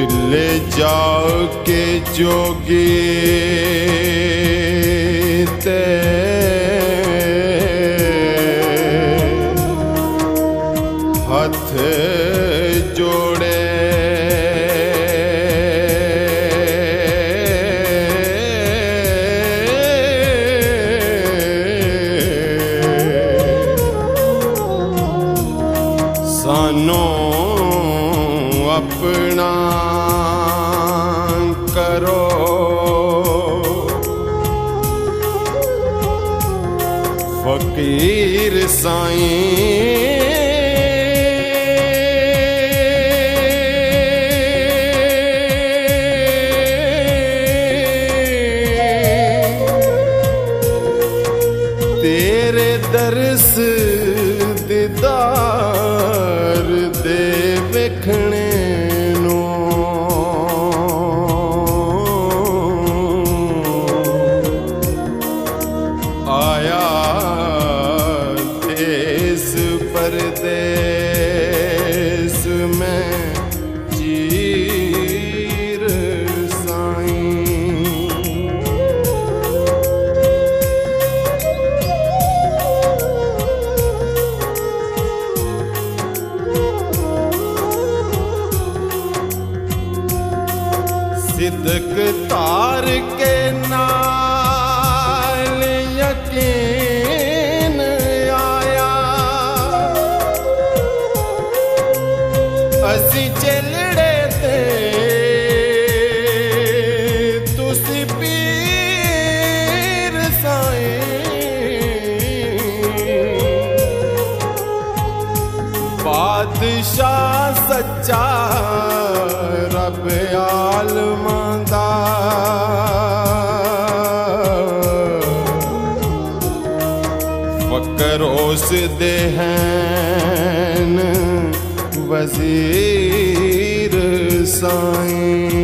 Till जाके जोगी ते हाथ जोड़े सानों अपना करो फकीर साईं तेरे दरस दीदार दे वेखणे आया देश परदेस में चीर साईं। सिदक तार के नाल यकीन आया असी चलड़े ते तुसी पीर साईं। बादशाह सच्चा रब आलमां दा फकर उस दे हैं वजीर साईं।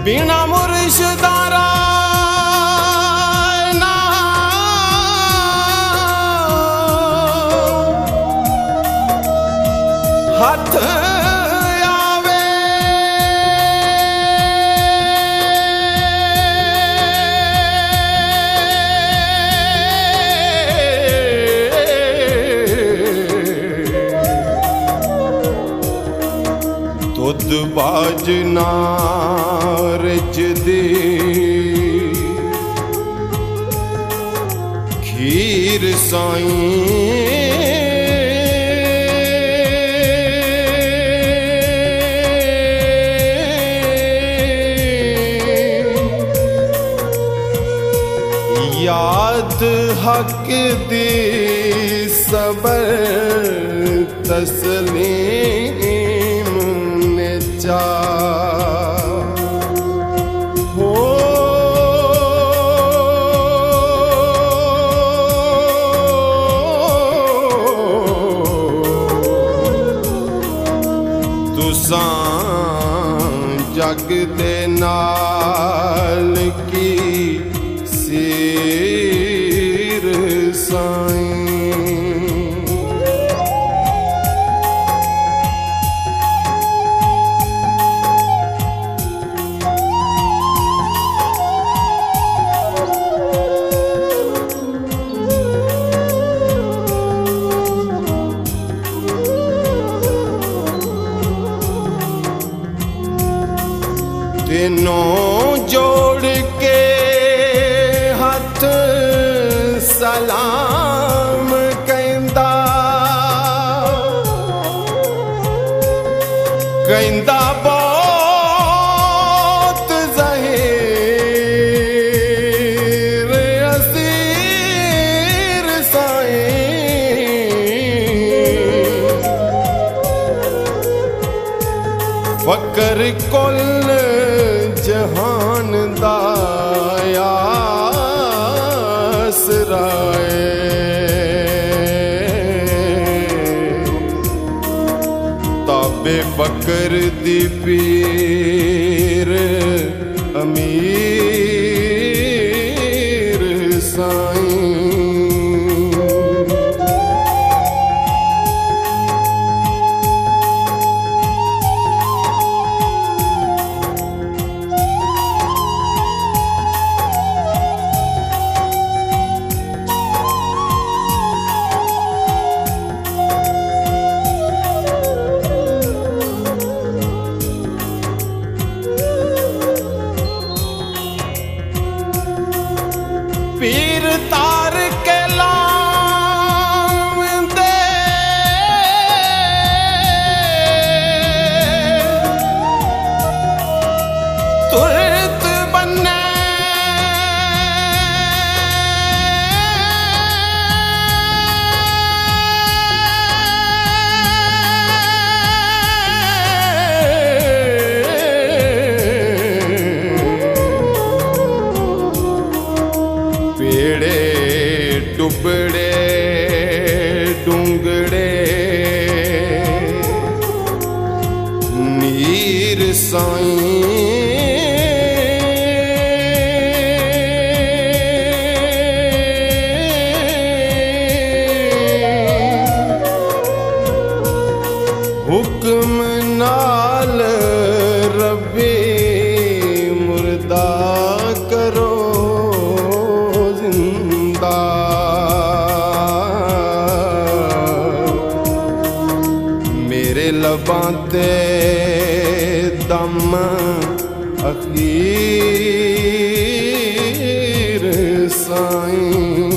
बिना मुर्शदारा ना हाथ आवे दुध बाज नारज दी खीर साईं। याद हक दी सबर तस्लीम ने चा हो तुसां जग दे नाल की सीर साईं। तीनों जोड़ के हाथ सलाम कहंदा कहंदा बहुत ज़हीर असीर साईं। फकर कुल जहान दा आसराए बेफकर दी पीर अमीर साईं। पीर तार के लावेंदे तुरत बन्ने पेड़े डुबड़े डूंगड़े नीर साईं। हुक्म नाल रब्बे मुर्दा करो मेरे लबां ते दम अखीर साईं।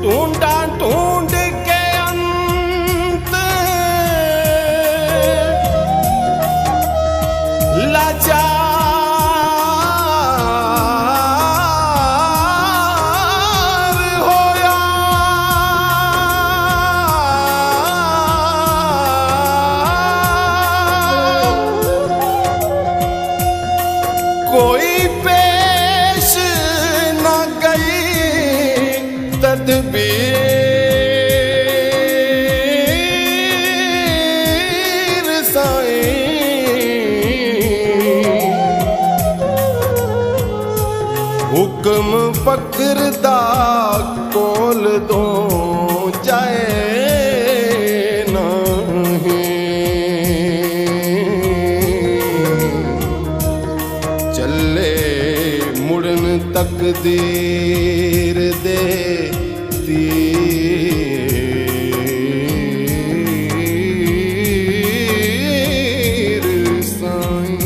ढूंढा ढूंढ के अंत लाचार होया। कोई पेश न गई तदबीर साईं। हुक्म फकर दा कोल दो जाए नहीं। चले मुड़न तकदीर दे तीर साईं।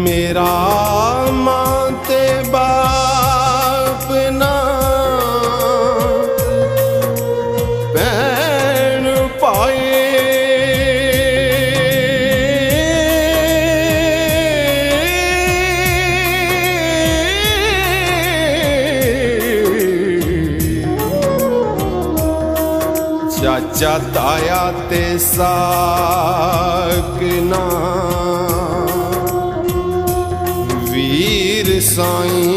मेरा मां ते बाप ना भैन पाए। चाचा ताया ते साक ना वीर साईं।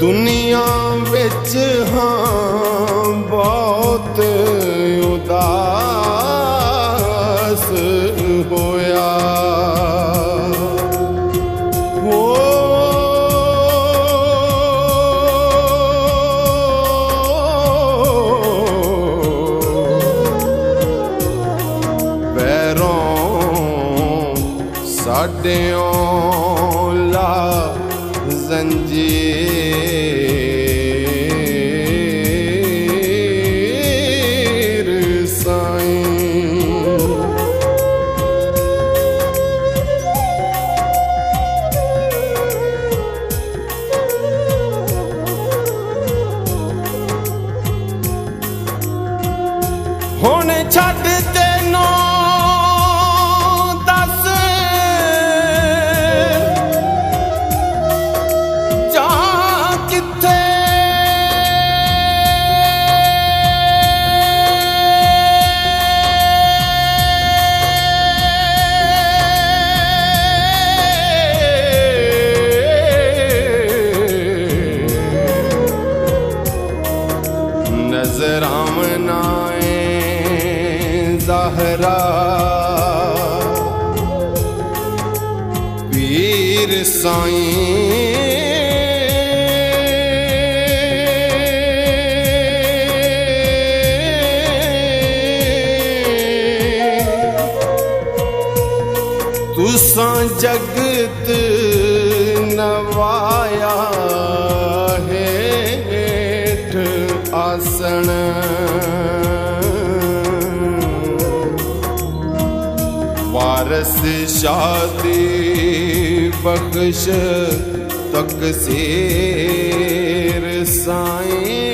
दुनिया विच हाँ बहुत उदास होया। साढ़े ला जंजीर साईं। हुण छड्ड तैनू दस जा किथे, नजर आमना ज़ाहरा पीर साईं। तुसां जगत नवाया हेठ आसन, वारस शादी बख्श तकसीर साईं।